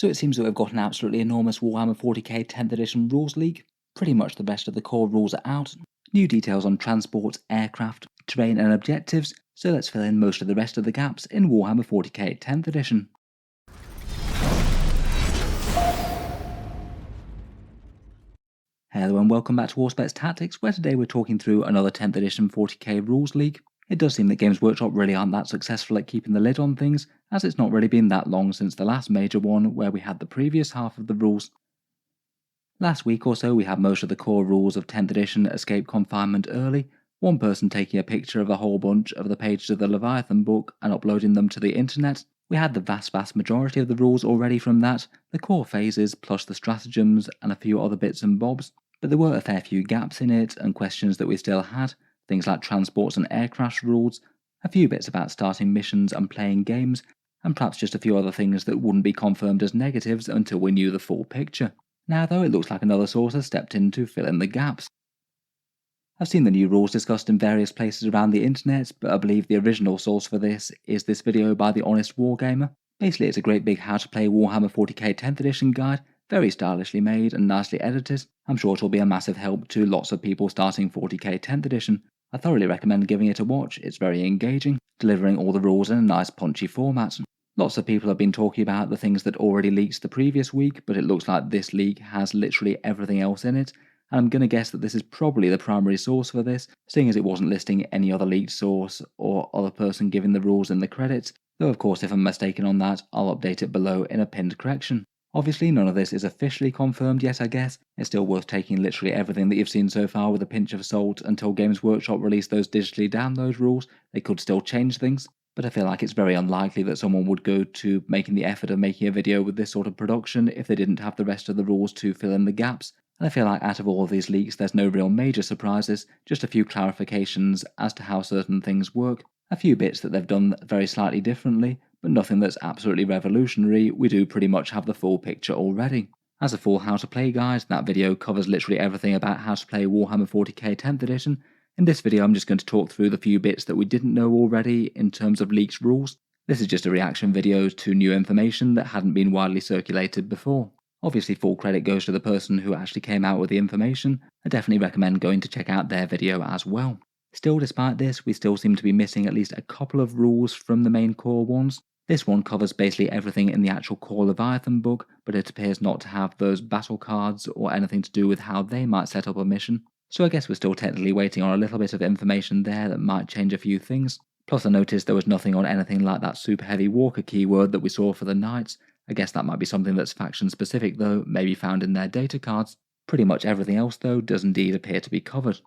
So it seems that we've got an absolutely enormous Warhammer 40k 10th edition rules leak. Pretty much the rest of the core rules are out. New details on transport, aircraft, terrain and objectives, so let's fill in most of the rest of the gaps in Warhammer 40k 10th edition. Hello and welcome back to Warspecs Tactics, where today we're talking through another 10th edition 40k rules leak. It does seem that Games Workshop really aren't that successful at keeping the lid on things, as it's not really been that long since the last major one where we had the previous half of the rules. Last week or so we had most of the core rules of 10th edition escape confinement early, one person taking a picture of a whole bunch of the pages of the Leviathan book and uploading them to the internet. We had the vast majority of the rules already from that, the core phases plus the stratagems and a few other bits and bobs, but there were a fair few gaps in it and questions that we still had, things like transports and aircraft rules, a few bits about starting missions and playing games, and perhaps just a few other things that wouldn't be confirmed as negatives until we knew the full picture. Now though, it looks like another source has stepped in to fill in the gaps. I've seen the new rules discussed in various places around the internet, but I believe the original source for this is this video by the Honest Wargamer. Basically it's a great big how to play Warhammer 40k 10th edition guide, very stylishly made and nicely edited. I'm sure it'll be a massive help to lots of people starting 40k 10th edition. I thoroughly recommend giving it a watch, it's very engaging, delivering all the rules in a nice punchy format. Lots of people have been talking about the things that already leaked the previous week, but it looks like this leak has literally everything else in it. And I'm going to guess that this is probably the primary source for this, seeing as it wasn't listing any other leaked source or other person giving the rules in the credits, though of course if I'm mistaken on that, I'll update it below in a pinned correction. Obviously none of this is officially confirmed yet I guess, it's still worth taking literally everything that you've seen so far with a pinch of salt until Games Workshop release those digitally download rules, they could still change things. But I feel like it's very unlikely that someone would go to making the effort of making a video with this sort of production if they didn't have the rest of the rules to fill in the gaps. And I feel like out of all of these leaks there's no real major surprises, just a few clarifications as to how certain things work, a few bits that they've done very slightly differently, but nothing that's absolutely revolutionary. We do pretty much have the full picture already. As a full how to play guide, that video covers literally everything about how to play Warhammer 40k 10th edition. In this video I'm just going to talk through the few bits that we didn't know already in terms of leaked rules. This is just a reaction video to new information that hadn't been widely circulated before. Obviously full credit goes to the person who actually came out with the information. I definitely recommend going to check out their video as well. Still, despite this, we still seem to be missing at least a couple of rules from the main core ones. This one covers basically everything in the actual core Leviathan book, but it appears not to have those battle cards or anything to do with how they might set up a mission. So I guess we're still technically waiting on a little bit of information there that might change a few things. Plus I noticed there was nothing on anything like that super heavy walker keyword that we saw for the knights. I guess that might be something that's faction specific though, maybe found in their data cards. Pretty much everything else though does indeed appear to be covered.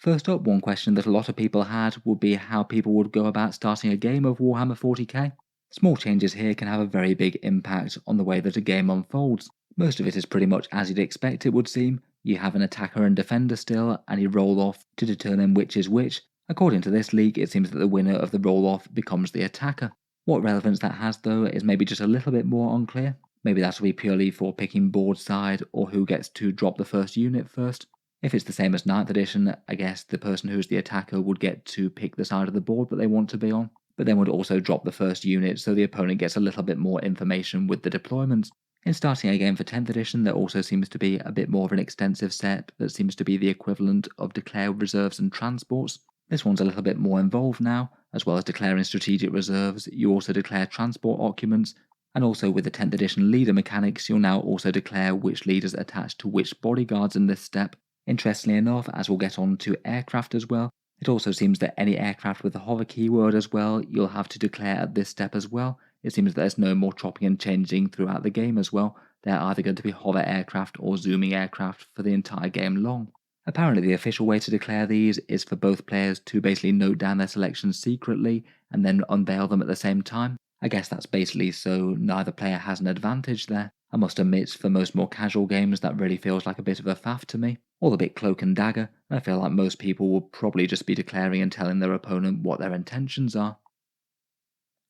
First up, one question that a lot of people had would be how people would go about starting a game of Warhammer 40k. Small changes here can have a very big impact on the way that a game unfolds. Most of it is pretty much as you'd expect it would seem. You have an attacker and defender still, and you roll off to determine which is which. According to this leak, it seems that the winner of the roll off becomes the attacker. What relevance that has though is maybe just a little bit more unclear. Maybe that'll be purely for picking board side or who gets to drop the first unit first. If it's the same as 9th edition, I guess the person who's the attacker would get to pick the side of the board that they want to be on, but then would also drop the first unit so the opponent gets a little bit more information with the deployments. In starting a game for 10th edition, there also seems to be a bit more of an extensive set that seems to be the equivalent of declare reserves and transports. This one's a little bit more involved now. As well as declaring strategic reserves, you also declare transport occupants, and also with the 10th edition leader mechanics, you'll now also declare which leaders attach to which bodyguards in this step. Interestingly enough, as we'll get on to aircraft as well, it also seems that any aircraft with the hover keyword as well, you'll have to declare at this step as well. It seems that there's no more chopping and changing throughout the game as well. They're either going to be hover aircraft or zooming aircraft for the entire game long. Apparently the official way to declare these is for both players to basically note down their selections secretly and then unveil them at the same time. I guess that's basically so neither player has an advantage there. I must admit, for most more casual games that really feels like a bit of a faff to me. All a bit cloak and dagger, and I feel like most people will probably just be declaring and telling their opponent what their intentions are.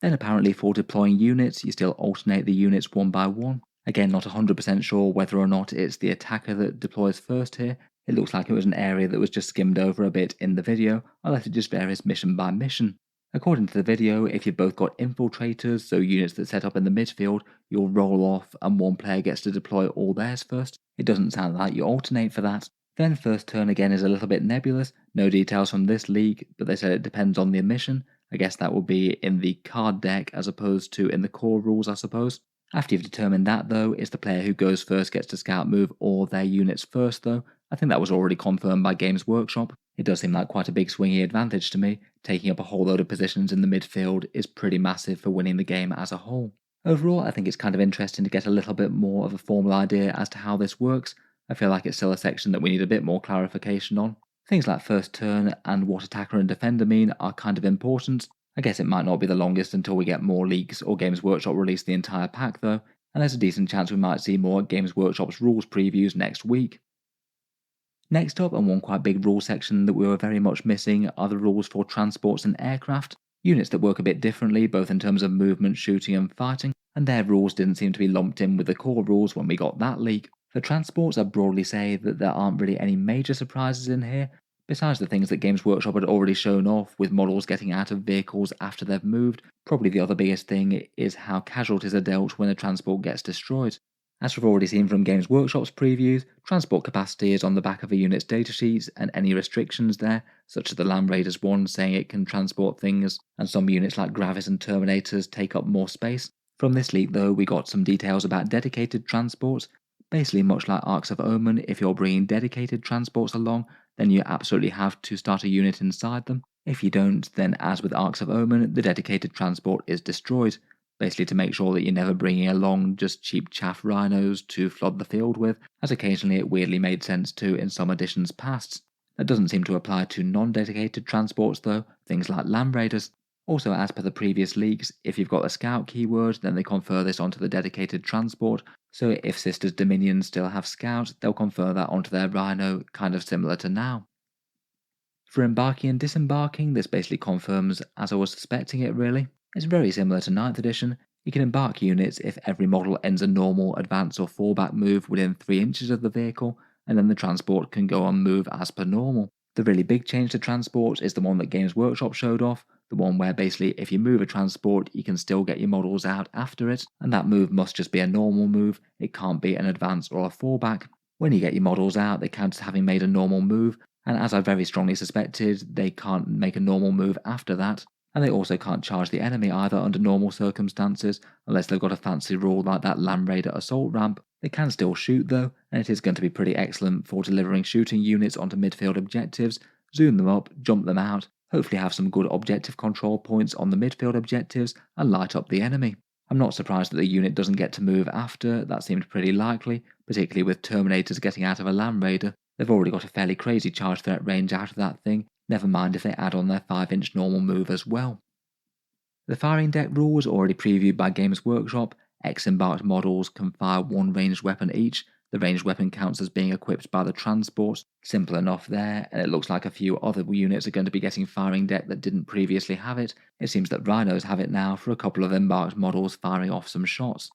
Then apparently for deploying units, you still alternate the units one by one. Again, not 100% sure whether or not it's the attacker that deploys first here. It looks like it was an area that was just skimmed over a bit in the video, unless it just varies mission by mission. According to the video, if you've both got infiltrators, so units that set up in the midfield, you'll roll off and one player gets to deploy all theirs first. It doesn't sound like you alternate for that. Then first turn again is a little bit nebulous, no details from this league, but they said it depends on the mission. I guess that will be in the card deck as opposed to in the core rules, I suppose. After you've determined that though, it's the player who goes first gets to scout move all their units first though. I think that was already confirmed by Games Workshop. It does seem like quite a big swingy advantage to me. Taking up a whole load of positions in the midfield is pretty massive for winning the game as a whole. Overall, I think it's kind of interesting to get a little bit more of a formal idea as to how this works. I feel like it's still a section that we need a bit more clarification on. Things like first turn and what attacker and defender mean are kind of important. I guess it might not be the longest until we get more leaks or Games Workshop release the entire pack though, and there's a decent chance we might see more Games Workshop's rules previews next week. Next up, and one quite big rule section that we were very much missing, are the rules for transports and aircraft, units that work a bit differently both in terms of movement, shooting and fighting, and their rules didn't seem to be lumped in with the core rules when we got that leak. For transports, I'd broadly say that there aren't really any major surprises in here, besides the things that Games Workshop had already shown off with models getting out of vehicles after they've moved. Probably the other biggest thing is how casualties are dealt when a transport gets destroyed. As we've already seen from Games Workshop's previews, transport capacity is on the back of a unit's datasheets, and any restrictions there, such as the Land Raiders one saying it can transport things, and some units like Gravis and Terminators take up more space. From this leak though, we got some details about dedicated transports. Basically, much like Arcs of Omen, if you're bringing dedicated transports along, then you absolutely have to start a unit inside them. If you don't, then as with Arcs of Omen, the dedicated transport is destroyed. Basically to make sure that you're never bringing along just cheap chaff rhinos to flood the field with, as occasionally it weirdly made sense to in some editions past. That doesn't seem to apply to non-dedicated transports though, things like Land Raiders. Also, as per the previous leaks, if you've got a scout keyword, then they confer this onto the dedicated transport, so if Sisters Dominions still have scouts, they'll confer that onto their rhino, kind of similar to now. For embarking and disembarking, this basically confirms as I was suspecting it really. It's very similar to 9th edition. You can embark units if every model ends a normal, advance or fallback move within 3 inches of the vehicle, and then the transport can go on move as per normal. The really big change to transports is the one that Games Workshop showed off, the one where basically if you move a transport you can still get your models out after it, and that move must just be a normal move, it can't be an advance or a fallback. When you get your models out they count as having made a normal move, and as I very strongly suspected, they can't make a normal move after that, and they also can't charge the enemy either under normal circumstances, unless they've got a fancy rule like that Land Raider assault ramp. They can still shoot though, and it is going to be pretty excellent for delivering shooting units onto midfield objectives, zoom them up, jump them out, hopefully have some good objective control points on the midfield objectives, and light up the enemy. I'm not surprised that the unit doesn't get to move after, that seemed pretty likely, particularly with Terminators getting out of a Land Raider. They've already got a fairly crazy charge threat range out of that thing, never mind if they add on their 5-inch normal move as well. The firing deck rule was already previewed by Games Workshop. X-embarked models can fire 1 ranged weapon each. The ranged weapon counts as being equipped by the transports. Simple enough there, and it looks like a few other units are going to be getting firing deck that didn't previously have it. It seems that Rhinos have it now for a couple of embarked models firing off some shots.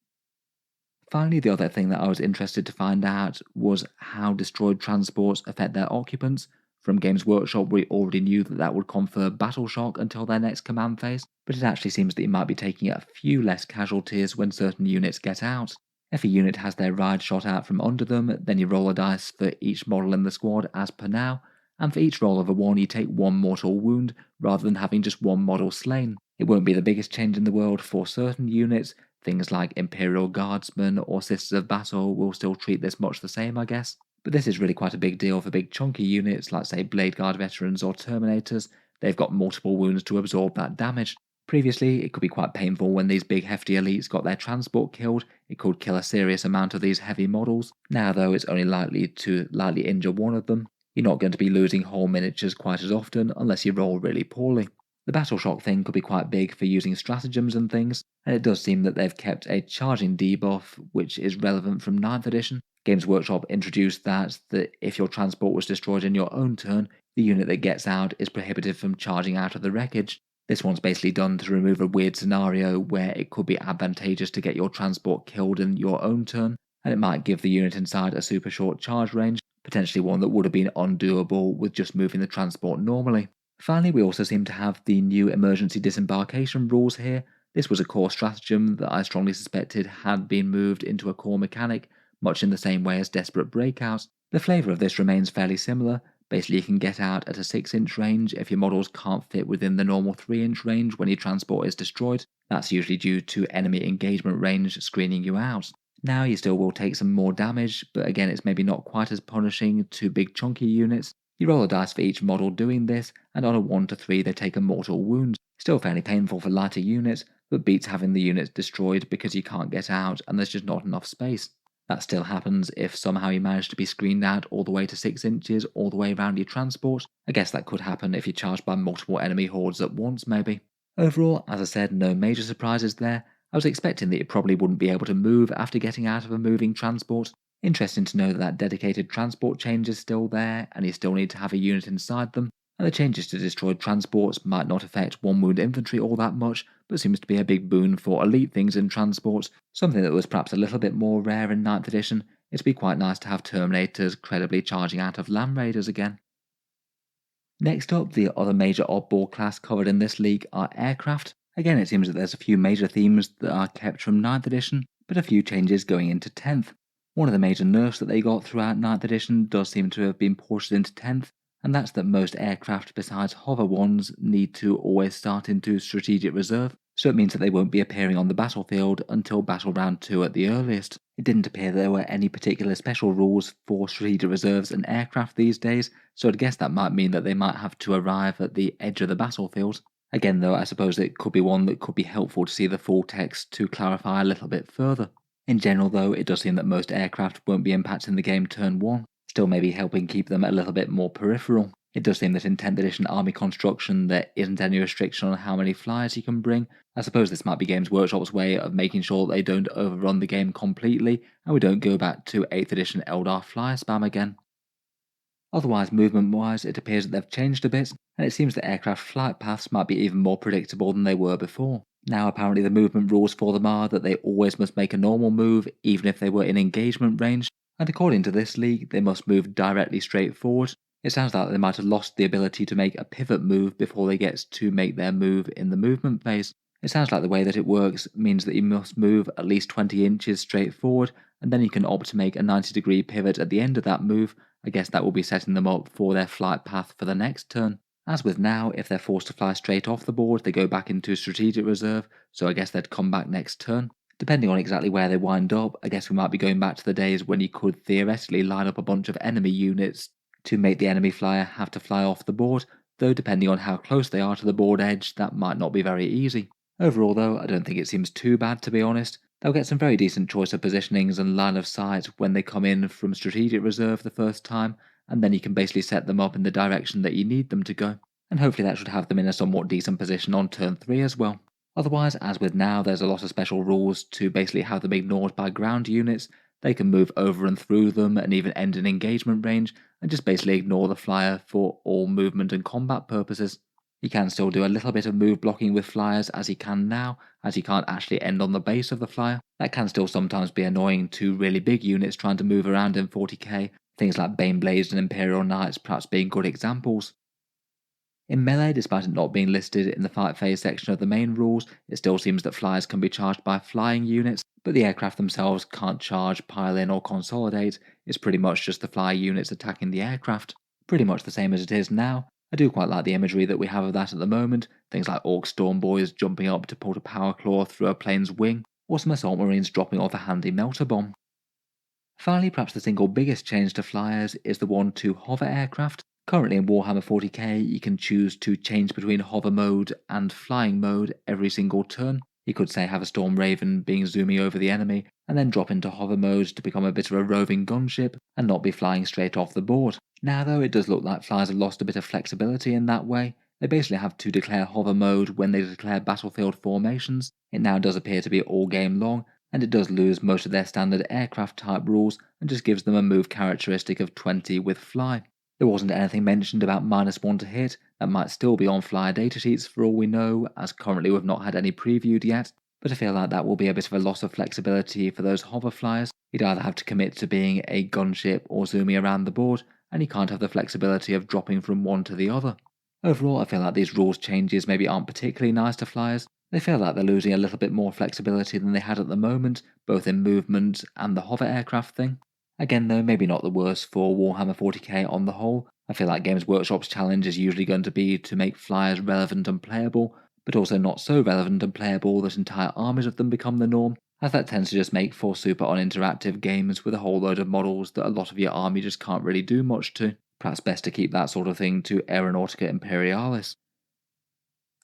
Finally, the other thing that I was interested to find out was how destroyed transports affect their occupants. From Games Workshop we already knew that that would confer battle shock until their next command phase, but it actually seems that you might be taking a few less casualties when certain units get out. If a unit has their ride shot out from under them, then you roll a dice for each model in the squad as per now, and for each roll of a 1 you take 1 mortal wound, rather than having just 1 model slain. It won't be the biggest change in the world for certain units. Things like Imperial Guardsmen or Sisters of Battle will still treat this much the same, I guess. But this is really quite a big deal for big chunky units like say Blade Guard Veterans or Terminators. They've got multiple wounds to absorb that damage. Previously, it could be quite painful when these big hefty elites got their transport killed. It could kill a serious amount of these heavy models. Now though, it's only likely to lightly injure one of them. You're not going to be losing whole miniatures quite as often unless you roll really poorly. The battle shock thing could be quite big for using stratagems and things, and it does seem that they've kept a charging debuff which is relevant from 9th edition. Games Workshop introduced that if your transport was destroyed in your own turn, the unit that gets out is prohibited from charging out of the wreckage. This one's basically done to remove a weird scenario where it could be advantageous to get your transport killed in your own turn, and it might give the unit inside a super short charge range, potentially one that would have been undoable with just moving the transport normally. Finally, we also seem to have the new emergency disembarkation rules here. This was a core stratagem that I strongly suspected had been moved into a core mechanic, much in the same way as Desperate Breakouts. The flavour of this remains fairly similar. Basically, you can get out at a 6-inch range if your models can't fit within the normal 3-inch range when your transport is destroyed. That's usually due to enemy engagement range screening you out. Now you still will take some more damage, but again it's maybe not quite as punishing to big chunky units. You roll a dice for each model doing this, and on a 1 to 3 they take a mortal wound. Still fairly painful for lighter units, but beats having the units destroyed because you can't get out and there's just not enough space. That still happens if somehow you manage to be screened out all the way to 6 inches all the way around your transport. I guess that could happen if you're charged by multiple enemy hordes at once maybe. Overall, as I said, no major surprises there. I was expecting that you probably wouldn't be able to move after getting out of a moving transport. Interesting to know that that dedicated transport change is still there, and you still need to have a unit inside them, and the changes to destroyed transports might not affect 1-wound infantry all that much, but seems to be a big boon for elite things in transports, something that was perhaps a little bit more rare in 9th edition. It'd be quite nice to have Terminators credibly charging out of Land Raiders again. Next up, the other major oddball class covered in this league are aircraft. Again, it seems that there's a few major themes that are kept from 9th edition, but a few changes going into 10th. One of the major nerfs that they got throughout 9th edition does seem to have been ported into 10th, and that's that most aircraft besides hover ones need to always start into strategic reserve, so it means that they won't be appearing on the battlefield until Battle Round 2 at the earliest. It didn't appear there were any particular special rules for strategic reserves and aircraft these days, so I'd guess that might mean that they might have to arrive at the edge of the battlefield. Again though, I suppose it could be one that could be helpful to see the full text to clarify a little bit further. In general though, it does seem that most aircraft won't be impacting the game turn 1, still maybe helping keep them a little bit more peripheral. It does seem that in 10th edition army construction there isn't any restriction on how many flyers you can bring. I suppose this might be Games Workshop's way of making sure they don't overrun the game completely and we don't go back to 8th edition Eldar flyer spam again. Otherwise, movement-wise, it appears that they've changed a bit, and it seems that aircraft flight paths might be even more predictable than they were before. Now apparently the movement rules for them are that they always must make a normal move even if they were in engagement range, and according to this league, they must move directly straight forward. It sounds like they might have lost the ability to make a pivot move before they get to make their move in the movement phase. It sounds like the way that it works means that you must move at least 20 inches straight forward, and then you can opt to make a 90-degree pivot at the end of that move. I guess that will be setting them up for their flight path for the next turn. As with now, if they're forced to fly straight off the board, they go back into strategic reserve, so I guess they'd come back next turn. Depending on exactly where they wind up, I guess we might be going back to the days when you could theoretically line up a bunch of enemy units to make the enemy flyer have to fly off the board, though depending on how close they are to the board edge, that might not be very easy. Overall though, I don't think it seems too bad to be honest. They'll get some very decent choice of positionings and line of sight when they come in from strategic reserve the first time, and then you can basically set them up in the direction that you need them to go. And hopefully that should have them in a somewhat decent position on turn 3 as well. Otherwise, as with now, there's a lot of special rules to basically have them ignored by ground units. They can move over and through them and even end in engagement range, and just basically ignore the flyer for all movement and combat purposes. You can still do a little bit of move blocking with flyers as you can now, as you can't actually end on the base of the flyer. That can still sometimes be annoying to really big units trying to move around in 40k, things like Baneblades and Imperial Knights perhaps being good examples. In melee, despite it not being listed in the fight phase section of the main rules, it still seems that flyers can be charged by flying units, but the aircraft themselves can't charge, pile in or consolidate. It's pretty much just the flyer units attacking the aircraft. Pretty much the same as it is now. I do quite like the imagery that we have of that at the moment, things like Orc Storm Boys jumping up to put a power claw through a plane's wing, or some Assault Marines dropping off a handy melter bomb. Finally, perhaps the single biggest change to flyers is the one to hover aircraft. Currently in Warhammer 40k, you can choose to change between hover mode and flying mode every single turn. You could say have a Storm Raven being zooming over the enemy, and then drop into hover mode to become a bit of a roving gunship, and not be flying straight off the board. Now though, it does look like flyers have lost a bit of flexibility in that way. They basically have to declare hover mode when they declare battlefield formations. It now does appear to be all game long, and it does lose most of their standard aircraft type rules and just gives them a move characteristic of 20 with fly. There wasn't anything mentioned about -1 to hit. That might still be on flyer datasheets for all we know, as currently we've not had any previewed yet, but I feel like that will be a bit of a loss of flexibility for those hover flyers. You'd either have to commit to being a gunship or zooming around the board, and you can't have the flexibility of dropping from one to the other. Overall, I feel like these rules changes maybe aren't particularly nice to flyers. They feel like they're losing a little bit more flexibility than they had at the moment, both in movement and the hover aircraft thing. Again though, maybe not the worst for Warhammer 40k on the whole. I feel like Games Workshop's challenge is usually going to be to make flyers relevant and playable, but also not so relevant and playable that entire armies of them become the norm, as that tends to just make for super uninteractive games with a whole load of models that a lot of your army just can't really do much to. Perhaps best to keep that sort of thing to Aeronautica Imperialis.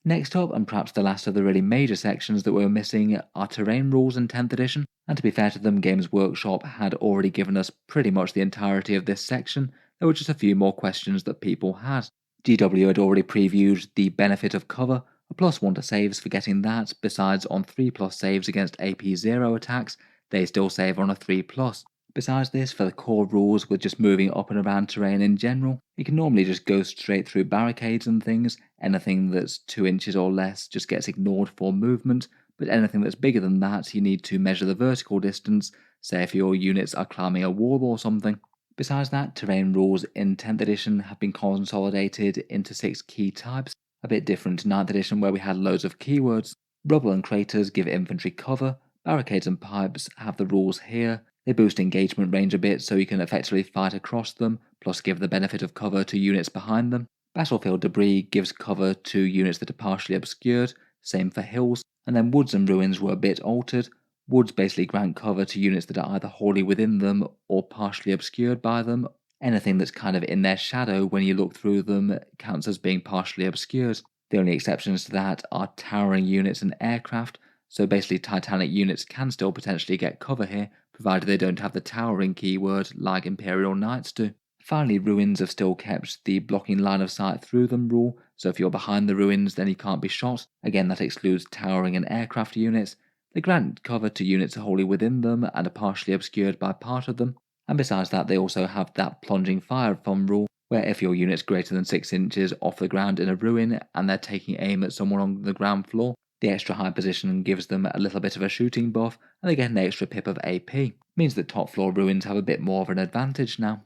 Next up, and perhaps the last of the really major sections that we were missing, are terrain rules in 10th edition, and to be fair to them, Games Workshop had already given us pretty much the entirety of this section. There were just a few more questions that people had. GW had already previewed the benefit of cover, a +1 to saves for getting that, besides on 3+ saves against AP0 attacks, they still save on a 3+. Besides this, for the core rules with just moving up and around terrain in general, you can normally just go straight through barricades and things. Anything that's 2 inches or less just gets ignored for movement, but anything that's bigger than that you need to measure the vertical distance, say if your units are climbing a wall or something. Besides that, terrain rules in 10th edition have been consolidated into 6 key types, a bit different to 9th edition where we had loads of keywords. Rubble and craters give infantry cover, barricades and pipes have the rules here. They boost engagement range a bit so you can effectively fight across them, plus give the benefit of cover to units behind them. Battlefield debris gives cover to units that are partially obscured, same for hills, and then woods and ruins were a bit altered. Woods basically grant cover to units that are either wholly within them or partially obscured by them. Anything that's kind of in their shadow when you look through them counts as being partially obscured. The only exceptions to that are towering units and aircraft, so basically Titanic units can still potentially get cover here, provided they don't have the towering keyword like Imperial Knights do. Finally, ruins have still kept the blocking line of sight through them rule, so if you're behind the ruins then you can't be shot. Again, that excludes towering and aircraft units. They grant cover to units wholly within them and are partially obscured by part of them. And besides that, they also have that plunging fire from rule, where if your unit's greater than 6 inches off the ground in a ruin and they're taking aim at someone on the ground floor, the extra high position gives them a little bit of a shooting buff, and they get an extra pip of AP. Means that top floor ruins have a bit more of an advantage now.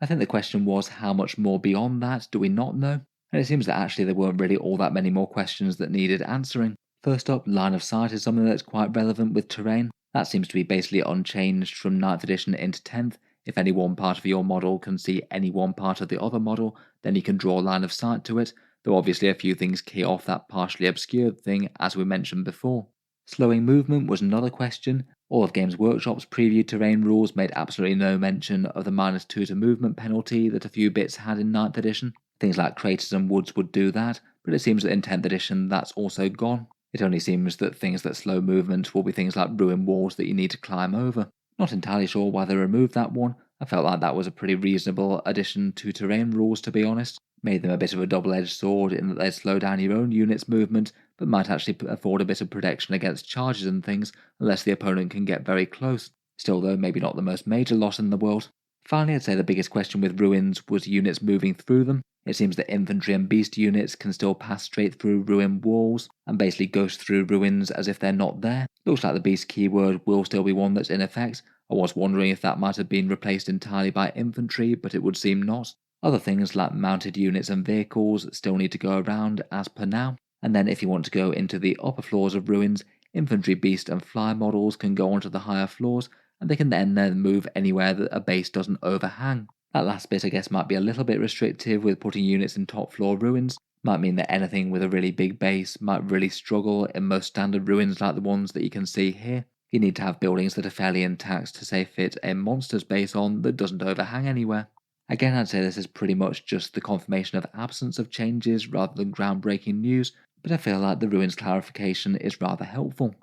I think the question was how much more beyond that do we not know? And it seems that actually there weren't really all that many more questions that needed answering. First up, line of sight is something that's quite relevant with terrain. That seems to be basically unchanged from 9th edition into 10th. If any one part of your model can see any one part of the other model, then you can draw line of sight to it, though obviously a few things key off that partially obscured thing as we mentioned before. Slowing movement was another question. All of Games Workshop's preview terrain rules made absolutely no mention of the -2 to movement penalty that a few bits had in 9th edition. Things like craters and woods would do that, but it seems that in 10th edition that's also gone. It only seems that things that slow movement will be things like ruin walls that you need to climb over. Not entirely sure why they removed that one. I felt like that was a pretty reasonable addition to terrain rules, to be honest. Made them a bit of a double-edged sword in that they'd slow down your own unit's movement, but might actually afford a bit of protection against charges and things, unless the opponent can get very close. Still though, maybe not the most major loss in the world. Finally, I'd say the biggest question with ruins was units moving through them. It seems that infantry and beast units can still pass straight through ruin walls, and basically ghost through ruins as if they're not there. Looks like the beast keyword will still be one that's in effect. I was wondering if that might have been replaced entirely by infantry, but it would seem not. Other things like mounted units and vehicles still need to go around as per now, and then if you want to go into the upper floors of ruins, infantry, beast and fly models can go onto the higher floors, and they can then move anywhere that a base doesn't overhang. That last bit I guess might be a little bit restrictive with putting units in top floor ruins. Might mean that anything with a really big base might really struggle in most standard ruins like the ones that you can see here. You need to have buildings that are fairly intact to say fit a monster's base on that doesn't overhang anywhere. Again, I'd say this is pretty much just the confirmation of absence of changes rather than groundbreaking news, but I feel like the ruins clarification is rather helpful.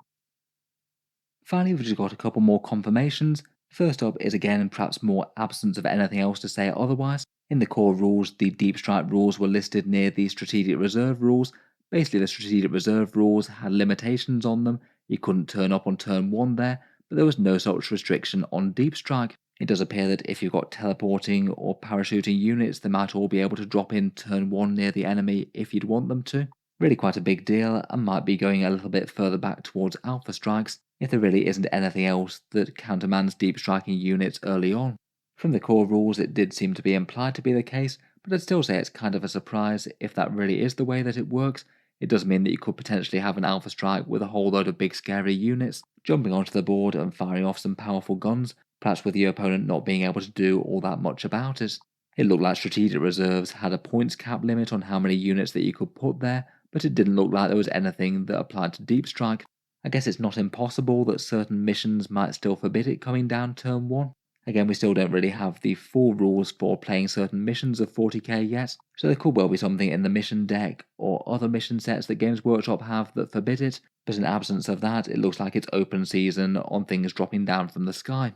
Finally, we've just got a couple more confirmations. First up is again perhaps more absence of anything else to say otherwise. In the core rules, the deep strike rules were listed near the strategic reserve rules. Basically, the strategic reserve rules had limitations on them. You couldn't turn up on turn 1 there, but there was no such restriction on deep strike. It does appear that if you've got teleporting or parachuting units, they might all be able to drop in turn 1 near the enemy if you'd want them to. Really quite a big deal, and might be going a little bit further back towards alpha strikes, if there really isn't anything else that countermands deep striking units early on. From the core rules it did seem to be implied to be the case, but I'd still say it's kind of a surprise if that really is the way that it works. It does mean that you could potentially have an alpha strike with a whole load of big scary units jumping onto the board and firing off some powerful guns, perhaps with your opponent not being able to do all that much about it. It looked like strategic reserves had a points cap limit on how many units that you could put there, but it didn't look like there was anything that applied to deep strike. I guess it's not impossible that certain missions might still forbid it coming down turn 1. Again, we still don't really have the full rules for playing certain missions of 40k yet, so there could well be something in the mission deck or other mission sets that Games Workshop have that forbid it, but in absence of that, it looks like it's open season on things dropping down from the sky.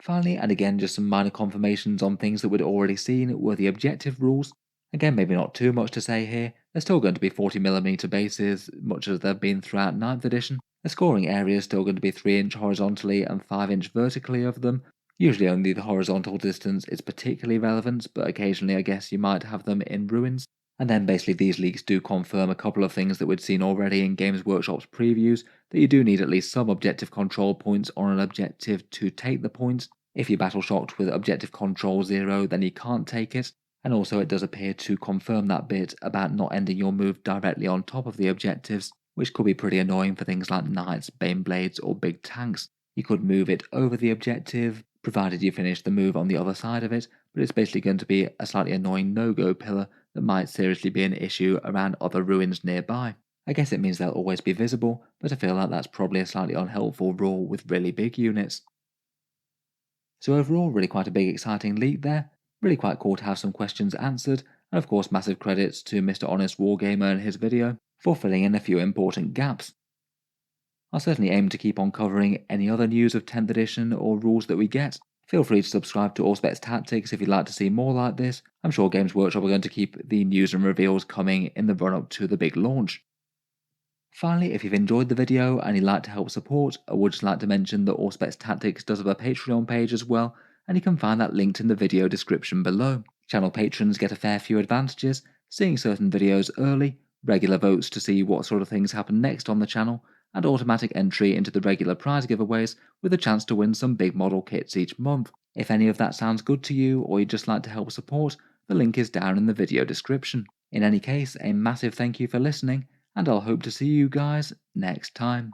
Finally, and again just some minor confirmations on things that we'd already seen, were the objective rules. Again, maybe not too much to say here. There's still going to be 40mm bases, much as they've been throughout 9th edition. The scoring area is still going to be 3-inch horizontally and 5-inch vertically of them. Usually only the horizontal distance is particularly relevant, but occasionally I guess you might have them in ruins. And then basically these leaks do confirm a couple of things that we'd seen already in Games Workshop's previews, that you do need at least some objective control points on an objective to take the points. If you're battle shocked with objective control 0, then you can't take it. And also it does appear to confirm that bit about not ending your move directly on top of the objectives, which could be pretty annoying for things like knights, baneblades or big tanks. You could move it over the objective, provided you finish the move on the other side of it, but it's basically going to be a slightly annoying no-go pillar that might seriously be an issue around other ruins nearby. I guess it means they'll always be visible, but I feel like that's probably a slightly unhelpful rule with really big units. So overall, really quite a big exciting leak there, really quite cool to have some questions answered, and of course massive credits to Mr. Honest Wargamer and his video for filling in a few important gaps. I'll certainly aim to keep on covering any other news of 10th edition or rules that we get. Feel free to subscribe to Auspex Tactics if you'd like to see more like this. I'm sure Games Workshop are going to keep the news and reveals coming in the run up to the big launch. Finally, if you've enjoyed the video and you'd like to help support, I would just like to mention that Auspex Tactics does have a Patreon page as well, and you can find that linked in the video description below. Channel patrons get a fair few advantages, seeing certain videos early, regular votes to see what sort of things happen next on the channel, and automatic entry into the regular prize giveaways with a chance to win some big model kits each month. If any of that sounds good to you or you'd just like to help support, the link is down in the video description. In any case, a massive thank you for listening, and I'll hope to see you guys next time.